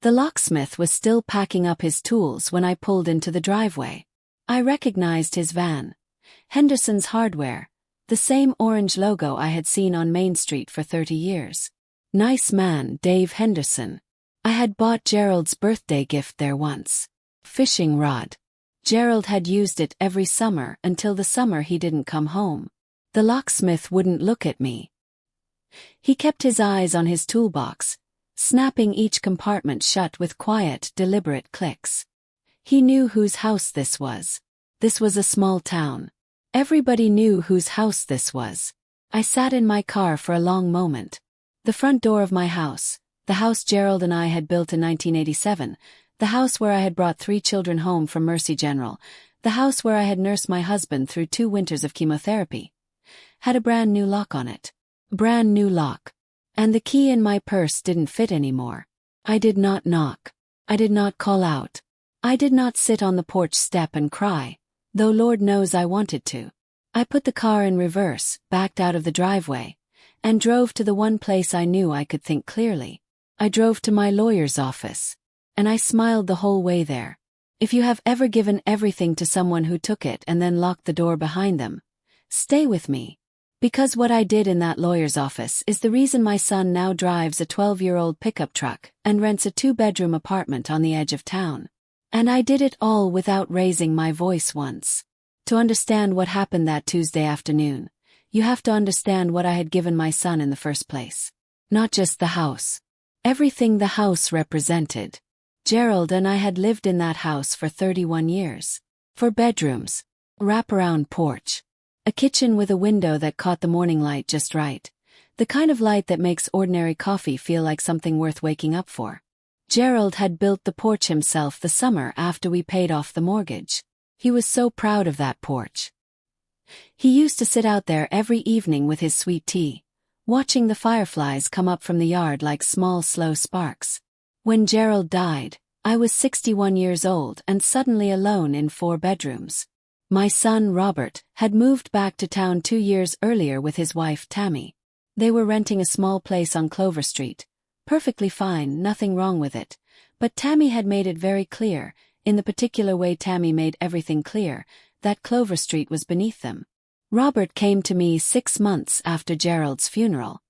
The locksmith was still packing up his tools when I pulled into the driveway. I recognized his van. Henderson's Hardware, the same orange logo I had seen on Main Street for 30 years. Nice man, Dave Henderson. I had bought Gerald's birthday gift there once. Fishing rod. Gerald had used it every summer until the summer he didn't come home. The locksmith wouldn't look at me. He kept his eyes on his toolbox, snapping each compartment shut with quiet, deliberate clicks. He knew whose house this was. This was a small town. Everybody knew whose house this was. I sat in my car for a long moment. The front door of my house, the house Gerald and I had built in 1987, the house where I had brought 3 children home from Mercy General, the house where I had nursed my husband through 2 winters of chemotherapy, had a brand new lock on it. Brand new lock. And the key in my purse didn't fit anymore. I did not knock. I did not call out. I did not sit on the porch step and cry, though Lord knows I wanted to. I put the car in reverse, backed out of the driveway, and drove to the one place I knew I could think clearly. I drove to my lawyer's office. And I smiled the whole way there. If you have ever given everything to someone who took it and then locked the door behind them, stay with me. Because what I did in that lawyer's office is the reason my son now drives a 12-year-old pickup truck and rents a 2-bedroom apartment on the edge of town. And I did it all without raising my voice once. To understand what happened that Tuesday afternoon, you have to understand what I had given my son in the first place. Not just the house. Everything the house represented. Gerald and I had lived in that house for 31 years. 4 bedrooms, wraparound porch, a kitchen with a window that caught the morning light just right, the kind of light that makes ordinary coffee feel like something worth waking up for. Gerald had built the porch himself the summer after we paid off the mortgage. He was so proud of that porch. He used to sit out there every evening with his sweet tea, watching the fireflies come up from the yard like small slow sparks. When Gerald died, I was 61 years old and suddenly alone in 4 bedrooms. My son Robert had moved back to town 2 years earlier with his wife Tammy. They were renting a small place on Clover Street. Perfectly fine, nothing wrong with it. But Tammy had made it very clear, in the particular way Tammy made everything clear, that Clover Street was beneath them. Robert came to me 6 months after Gerald's funeral.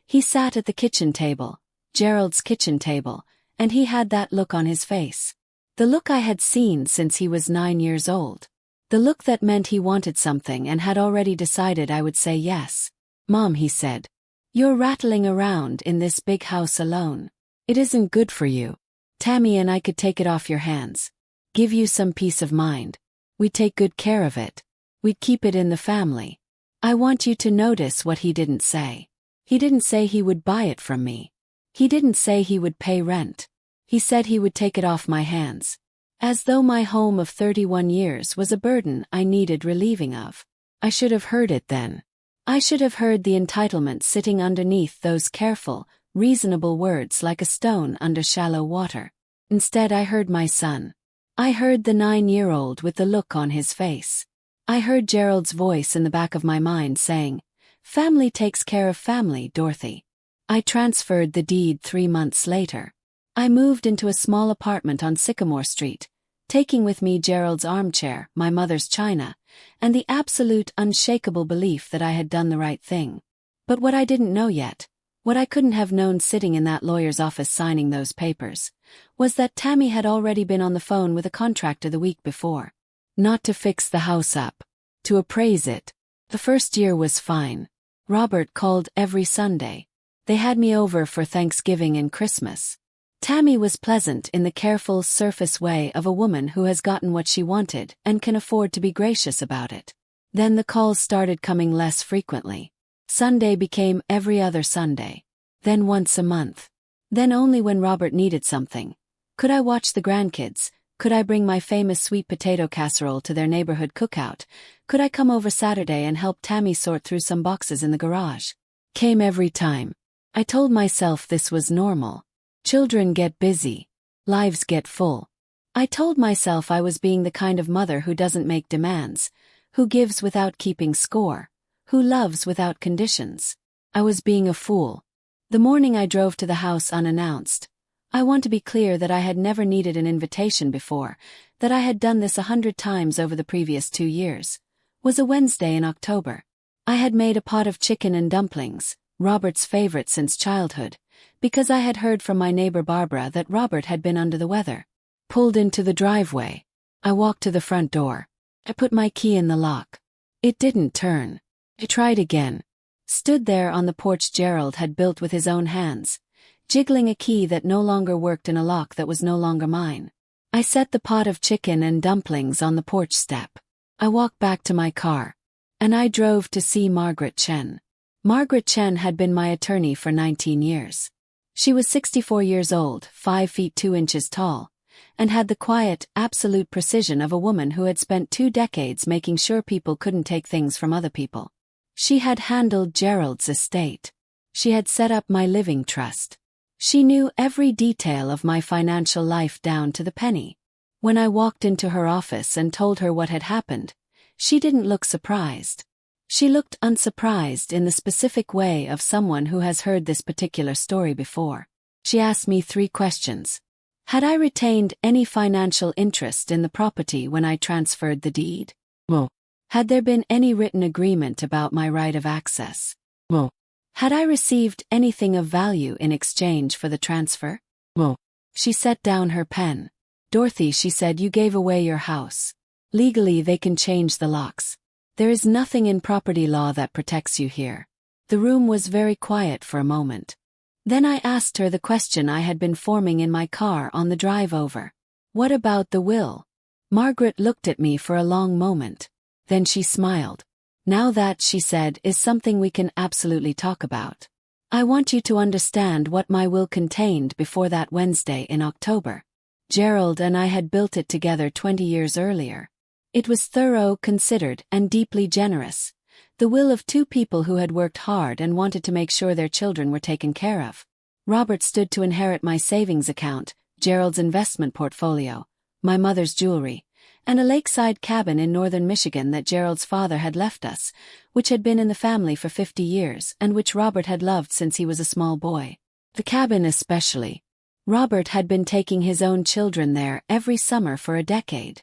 He sat at the kitchen table, Gerald's kitchen table, and he had that look on his face. The look I had seen since he was 9 years old. The look that meant he wanted something and had already decided I would say yes. "Mom," he said, "you're rattling around in this big house alone. It isn't good for you. Tammy and I could take it off your hands. Give you some peace of mind. We'd take good care of it. We'd keep it in the family." I want you to notice what he didn't say. He didn't say he would buy it from me. He didn't say he would pay rent. He said he would take it off my hands. As though my home of 31 years was a burden I needed relieving of. I should have heard it then. I should have heard the entitlement sitting underneath those careful, reasonable words like a stone under shallow water. Instead I heard my son. I heard the 9-year-old with the look on his face. I heard Gerald's voice in the back of my mind saying, "Family takes care of family, Dorothy." I transferred the deed 3 months later. I moved into a small apartment on Sycamore Street, taking with me Gerald's armchair, my mother's china, and the absolute unshakable belief that I had done the right thing. But what I didn't know yet, what I couldn't have known sitting in that lawyer's office signing those papers, was that Tammy had already been on the phone with a contractor the week before. Not to fix the house up, to appraise it. The first year was fine. Robert called every Sunday. They had me over for Thanksgiving and Christmas. Tammy was pleasant in the careful, surface way of a woman who has gotten what she wanted and can afford to be gracious about it. Then the calls started coming less frequently. Sunday became every other Sunday. Then once a month. Then only when Robert needed something. Could I watch the grandkids? Could I bring my famous sweet potato casserole to their neighborhood cookout? Could I come over Saturday and help Tammy sort through some boxes in the garage? Came every time. I told myself this was normal. Children get busy. Lives get full. I told myself I was being the kind of mother who doesn't make demands, who gives without keeping score, who loves without conditions. I was being a fool. The morning I drove to the house unannounced, I want to be clear that I had never needed an invitation before, that I had done this 100 times over the previous 2 years. Was a Wednesday in October. I had made a pot of chicken and dumplings, Robert's favorite since childhood, because I had heard from my neighbor Barbara that Robert had been under the weather. Pulled into the driveway. I walked to the front door. I put my key in the lock. It didn't turn. I tried again. Stood there on the porch Gerald had built with his own hands, jiggling a key that no longer worked in a lock that was no longer mine. I set the pot of chicken and dumplings on the porch step. I walked back to my car. And I drove to see Margaret Chen. Margaret Chen had been my attorney for 19 years. She was 64 years old, 5 feet 2 inches tall, and had the quiet, absolute precision of a woman who had spent 2 decades making sure people couldn't take things from other people. She had handled Gerald's estate. She had set up my living trust. She knew every detail of my financial life down to the penny. When I walked into her office and told her what had happened, she didn't look surprised. She looked unsurprised in the specific way of someone who has heard this particular story before. She asked me 3 questions. Had I retained any financial interest in the property when I transferred the deed? No. Had there been any written agreement about my right of access? No. Had I received anything of value in exchange for the transfer? No. She set down her pen. Dorothy, she said, you gave away your house. Legally they can change the locks. There is nothing in property law that protects you here. The room was very quiet for a moment. Then I asked her the question I had been forming in my car on the drive over. What about the will? Margaret looked at me for a long moment. Then she smiled. Now that, she said, is something we can absolutely talk about. I want you to understand what my will contained before that Wednesday in October. Gerald and I had built it together 20 years earlier. It was thorough, considered, and deeply generous. The will of 2 people who had worked hard and wanted to make sure their children were taken care of. Robert stood to inherit my savings account, Gerald's investment portfolio, my mother's jewelry, and a lakeside cabin in northern Michigan that Gerald's father had left us, which had been in the family for 50 years and which Robert had loved since he was a small boy. The cabin especially. Robert had been taking his own children there every summer for a decade.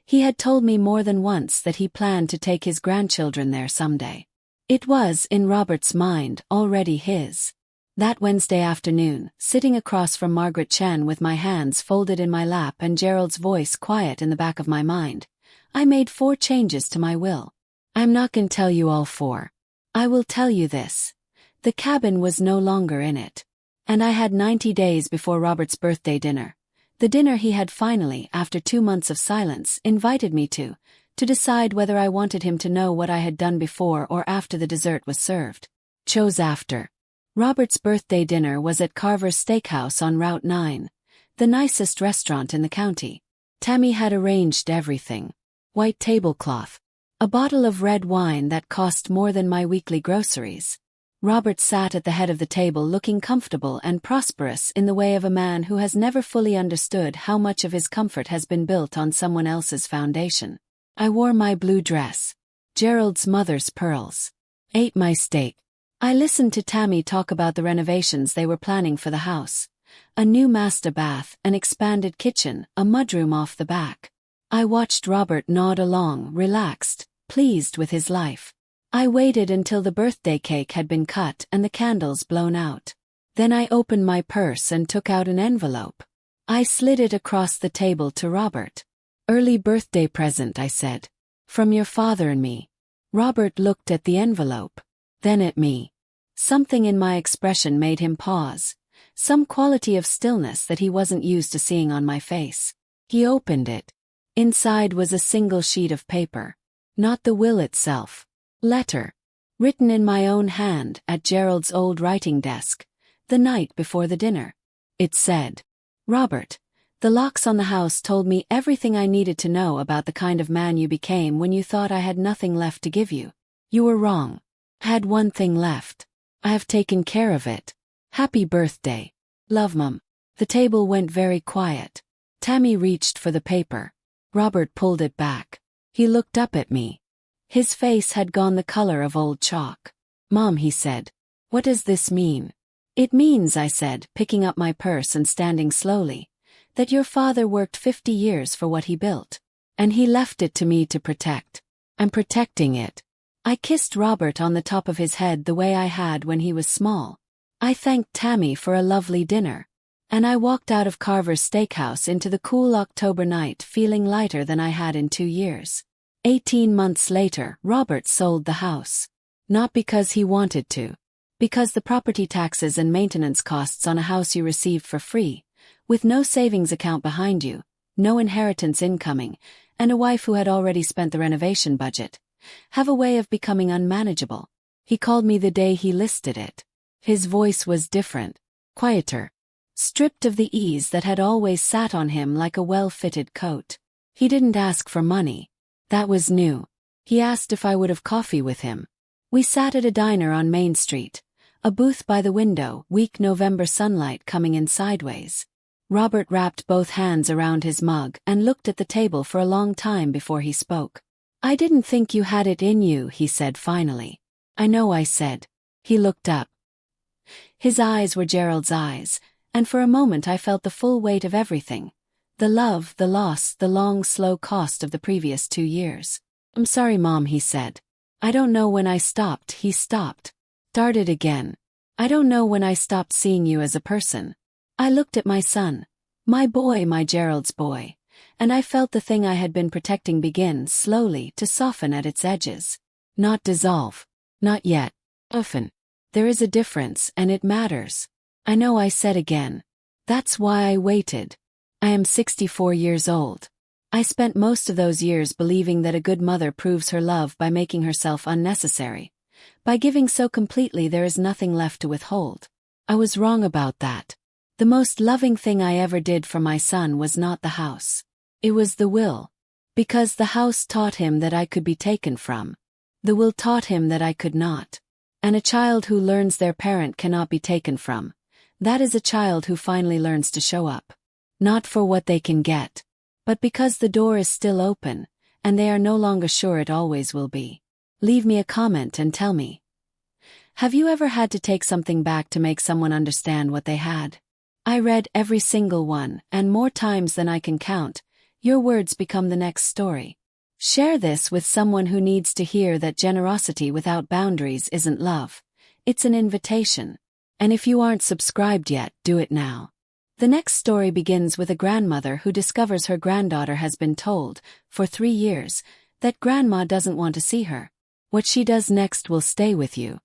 He had told me more than once that he planned to take his grandchildren there someday. It was, in Robert's mind, already his. That Wednesday afternoon, sitting across from Margaret Chen with my hands folded in my lap and Gerald's voice quiet in the back of my mind, I made 4 changes to my will. I'm not going to tell you all 4. I will tell you this. The cabin was no longer in it. And I had 90 days before Robert's birthday dinner. The dinner he had finally, after 2 months of silence, invited me to decide whether I wanted him to know what I had done before or after the dessert was served. Chose after. Robert's birthday dinner was at Carver's Steakhouse on Route 9, the nicest restaurant in the county. Tammy had arranged everything. White tablecloth. A bottle of red wine that cost more than my weekly groceries. Robert sat at the head of the table looking comfortable and prosperous in the way of a man who has never fully understood how much of his comfort has been built on someone else's foundation. I wore my blue dress. Gerald's mother's pearls. Ate my steak. I listened to Tammy talk about the renovations they were planning for the house. A new master bath, an expanded kitchen, a mudroom off the back. I watched Robert nod along, relaxed, pleased with his life. I waited until the birthday cake had been cut and the candles blown out. Then I opened my purse and took out an envelope. I slid it across the table to Robert. Early birthday present, I said. From your father and me. Robert looked at the envelope. Then at me. Something in my expression made him pause. Some quality of stillness that he wasn't used to seeing on my face. He opened it. Inside was a single sheet of paper. Not the will itself. Letter. Written in my own hand at Gerald's old writing desk, the night before the dinner. It said, Robert, the locks on the house told me everything I needed to know about the kind of man you became when you thought I had nothing left to give you. You were wrong. I had one thing left. I have taken care of it. Happy birthday. Love, Mum. The table went very quiet. Tammy reached for the paper. Robert pulled it back. He looked up at me. His face had gone the color of old chalk. Mom, he said. What does this mean? It means, I said, picking up my purse and standing slowly, that your father worked 50 years for what he built. And he left it to me to protect. I'm protecting it. I kissed Robert on the top of his head the way I had when he was small. I thanked Tammy for a lovely dinner. And I walked out of Carver's Steakhouse into the cool October night feeling lighter than I had in 2 years. 18 months later, Robert sold the house. Not because he wanted to. Because the property taxes and maintenance costs on a house you received for free, with no savings account behind you, no inheritance incoming, and a wife who had already spent the renovation budget, have a way of becoming unmanageable. He called me the day he listed it. His voice was different, quieter, stripped of the ease that had always sat on him like a well-fitted coat. He didn't ask for money. That was new. He asked if I would have coffee with him. We sat at a diner on Main Street, a booth by the window, weak November sunlight coming in sideways. Robert wrapped both hands around his mug and looked at the table for a long time before he spoke. I didn't think you had it in you, he said finally. I know, I said. He looked up. His eyes were Gerald's eyes, and for a moment I felt the full weight of everything. The love, the loss, the long, slow cost of the previous 2 years. I'm sorry, Mom, he said. I don't know when I stopped, he stopped. Started again. I don't know when I stopped seeing you as a person. I looked at my son. My boy, my Gerald's boy. And I felt the thing I had been protecting begin, slowly, to soften at its edges. Not dissolve. Not yet. Often. There is a difference, and it matters. I know, I said again. That's why I waited. I am 64 years old. I spent most of those years believing that a good mother proves her love by making herself unnecessary. By giving so completely there is nothing left to withhold. I was wrong about that. The most loving thing I ever did for my son was not the house. It was the will. Because the house taught him that I could be taken from. The will taught him that I could not. And a child who learns their parent cannot be taken from. That is a child who finally learns to show up. Not for what they can get, but because the door is still open, and they are no longer sure it always will be. Leave me a comment and tell me. Have you ever had to take something back to make someone understand what they had? I read every single one, and more times than I can count. Your words become the next story. Share this with someone who needs to hear that generosity without boundaries isn't love. It's an invitation. And if you aren't subscribed yet, do it now. The next story begins with a grandmother who discovers her granddaughter has been told, for 3 years, that grandma doesn't want to see her. What she does next will stay with you.